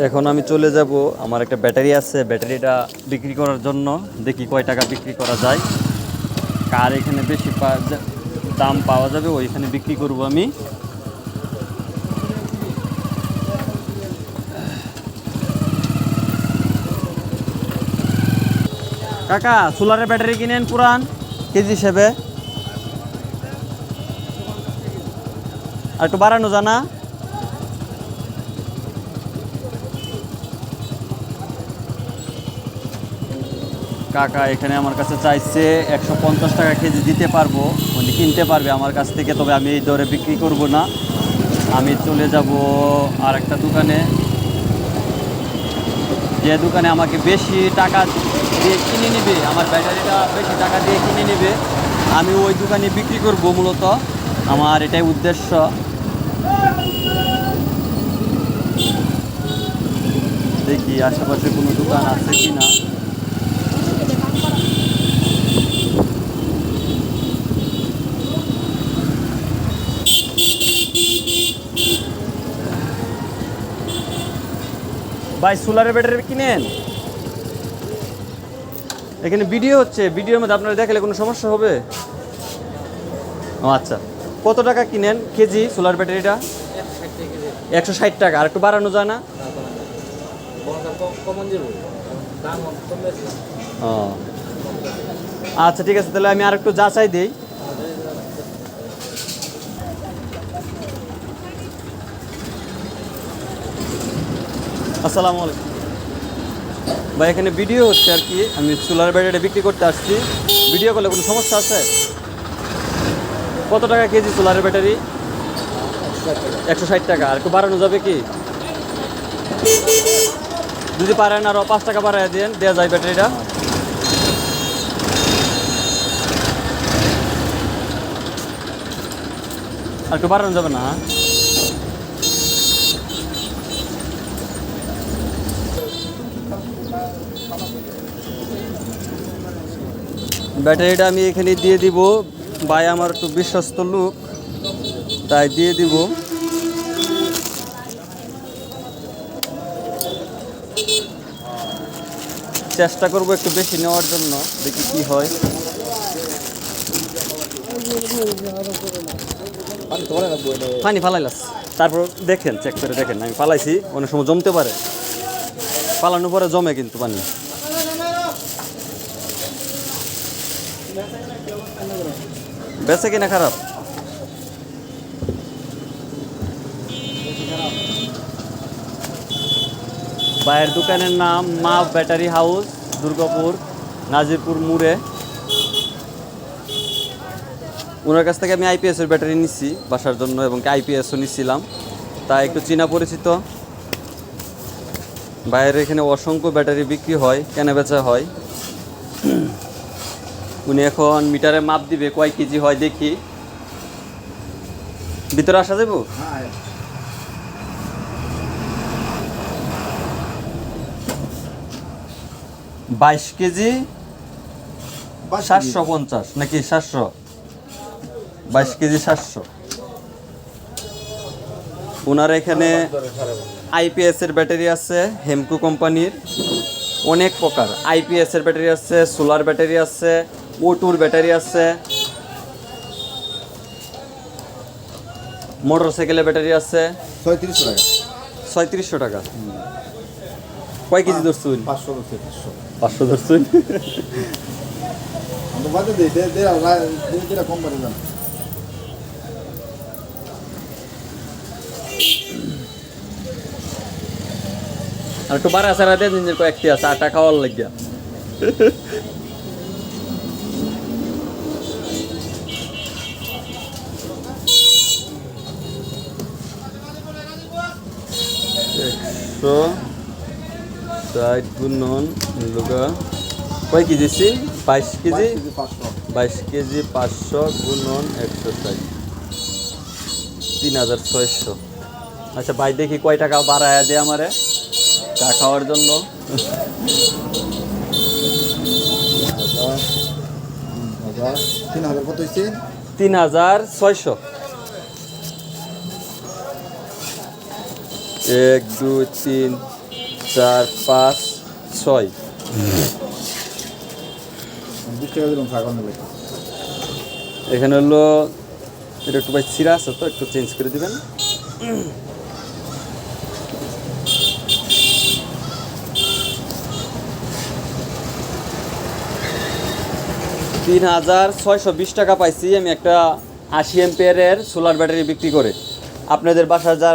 এখন আমি চলে যাব, আমার একটা ব্যাটারি আছে, ব্যাটারিটা বিক্রি করার জন্য। দেখি কয় টাকা বিক্রি করা যায়, কার এখানে বেশি দাম পাওয়া যাবে ওইখানে বিক্রি করব আমি। কাকা সোলারের ব্যাটারি কিনেন পুরান কেজি হিসেবে, আর একটু বাড়ানো জানা। কাকা এখানে আমার কাছে চাইছে 150 টাকা কেজি দিতে পারবো, উনি কিনতে পারবে আমার কাছ থেকে, তবে আমি এই দরে বিক্রি করব না। আমি চলে যাব আর একটা দোকানে, যে দোকানে আমাকে বেশি টাকা দিয়ে কিনে নেবে, আমার ব্যাটারিটা বেশি টাকা দিয়ে কিনে নেবে, আমি ওই দোকানে বিক্রি করব। মূলত আমার এটাই উদ্দেশ্য। দেখি আশেপাশে কোনো দোকান আছে কি না। ভাই সোলারের ব্যাটারি কিনেন? এখানে ভিডিও হচ্ছে, ভিডিওর মধ্যে আপনারা দেখালে কোনো সমস্যা হবে? ও আচ্ছা, কত টাকা কিনেন কেজি সোলার ব্যাটারিটা? 160 টাকা। আর একটু বাড়ানো যায় না? ও আচ্ছা ঠিক আছে, তাহলে আমি আর একটু যাচাই দিই। আসসালামু আলাইকুম ভাই, এখানে ভিডিও হচ্ছে আর কি, আমি সোলার ব্যাটারিটা বিক্রি করতে আসছি। ভিডিও করলে কোনো সমস্যা আছে? কত টাকা কেজি সোলারের ব্যাটারি? 160 টাকা। আর একটু বাড়ানো যাবে কি? যদি পারেন আরও 5 টাকা বাড়াই দেওয়া যায় ব্যাটারিটা। আর একটু বাড়ানো যাবে না? ব্যাটারিটা আমি এখানে দিয়ে দিব, ভাই আমার একটু বিশ্বস্ত লোক, তাই দিয়ে দিব। চেষ্টা করব একটু বেশি নেওয়ার জন্য, দেখি কি হয়। পানি ফালাইলাস, তারপর দেখেন, চেক করে দেখেন। আমি ফালাইছি, অনেক সময় জমতে পারে, ফালানোর পরে জমে কিন্তু পানি। বেঁচে কিনা খারাপ? ভাইয়ের দোকানের নাম মা ব্যাটারি হাউস, দুর্গাপুর নাজিরপুর মোড়ে। ওনার কাছ থেকে আমি আইপিএসের ব্যাটারি নিচ্ছি বাসার জন্য, এবং আইপিএসও নিচ্ছিলাম, তাই একটু চেনা পরিচিত। বাইরে এখানে অসংখ্য ব্যাটারি বিক্রি হয়, কেনা বেচা হয়। উনি এখন মিটারে মাপ দিবে কয় কেজি হয়, দেখি। ভিতরে আসা যাবো? 22 কেজি 750 নাকি 700? 22 কেজি 700। ওনার এখানে আইপিএস এর ব্যাটারি আছে, হেমকো কোম্পানির, অনেক প্রকার আইপিএস এর ব্যাটারি আছে, সোলার ব্যাটারি আছে, ওটুর ব্যাটারি আছে, মোটরসাইকেলের ব্যাটারি আছে। 3600 টাকা। 3600 টাকা। কয় কেজি ধরছুন? 500 ধরছুন। কম করে দেন। আর একটু বাড়া সারা দেন, নিজের কয়েকটি আছে আটা খাওয়ার লাগিয়া। একশো 60 গুণন কয় কেজি? 22 কেজি 22 কেজি 500 গুণন 160, 3600। আচ্ছা ভাই, দেখি কয় টাকা বাড়ায়া দে আমারে চা খাওয়ার জন্য। 3000 কত হয়েছে? 3600। 1 2 3 4 5 6 এখানে হলো এটা একটু ভাই ছিঁড়া আছে তো একটু চেঞ্জ করে দিবেন। $3,620 পাইছি আমি একটা 80 এম্পিয়ারের সোলার ব্যাটারি বিক্রি করে। আপনাদের বাসার যারা